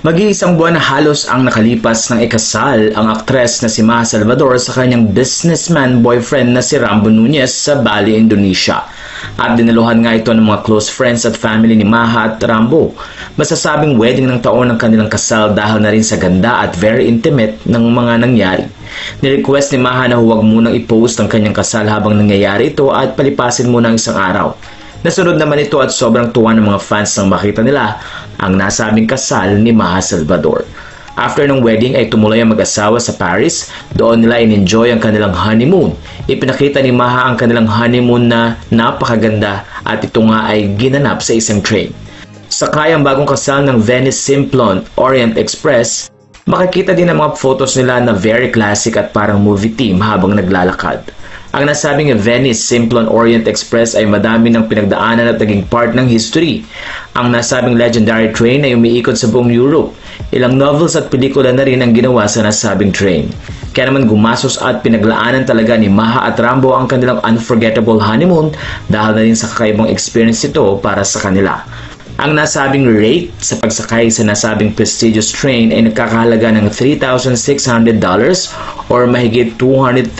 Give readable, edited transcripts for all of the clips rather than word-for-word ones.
Mag-iisang buwan na halos ang nakalipas ng ikasal ang aktres na si Maha Salvador sa kanyang businessman boyfriend na si Rambo Nunez sa Bali, Indonesia. At dinaluhan nga ito ng mga close friends at family ni Maha at Rambo. Masasabing wedding ng taon ng kanilang kasal dahil na rin sa ganda at very intimate ng mga nangyari. Nirequest ni Maha na huwag munang i-post ang kanyang kasal habang nangyayari ito at palipasin muna ang isang araw. Nasunod naman ito at sobrang tuwa ng mga fans nang makita nila ang nasabing kasal ni Maha Salvador. After ng wedding ay tumuloy ang mag-asawa sa Paris. Doon nila in-enjoy ang kanilang honeymoon. Ipinakita ni Maha ang kanilang honeymoon na napakaganda at ito nga ay ginanap sa isang train. Sakay ang bagong kasal ng Venice Simplon Orient Express. Makikita din ang mga photos nila na very classic at parang movie theme habang naglalakad. Ang nasabing Venice Simplon Orient Express ay madami ng pinagdaanan at naging part ng history. Ang nasabing legendary train ay umiikot sa buong Europe. Ilang novels at pelikula na rin ang ginawa sa nasabing train. Kaya naman gumasos at pinaglaanan talaga ni Maha at Rambo ang kanilang unforgettable honeymoon dahil na rin sa kakaibang experience ito para sa kanila. Ang nasabing rate sa pagsakay sa nasabing prestigious train ay nagkakahalaga ng $3,600 or mahigit 200,000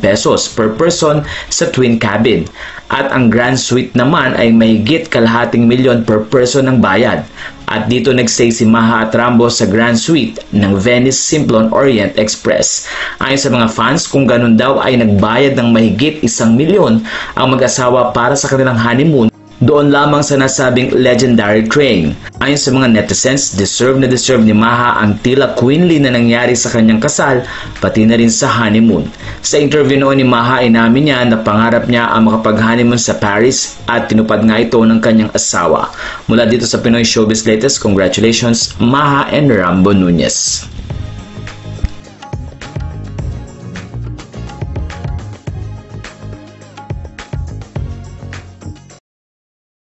pesos per person sa twin cabin. At ang grand suite naman ay mahigit kalahating milyon per person ng bayad. At dito nagstay si Maha at Rambo sa grand suite ng Venice Simplon Orient Express. Ayon sa mga fans, kung ganun daw ay nagbayad ng mahigit 1 milyon ang mag-asawa para sa kanilang honeymoon doon lamang sa nasabing legendary train. Ayon sa mga netizens, deserve ni Maha ang tila queenly na nangyari sa kanyang kasal, pati na rin sa honeymoon. Sa interview noon ni Maha, inamin niya na pangarap niya ang makapag-honeymoon sa Paris at tinupad nga ito ng kanyang asawa. Mula dito sa Pinoy Showbiz Latest, congratulations Maha and Rambo Nunez.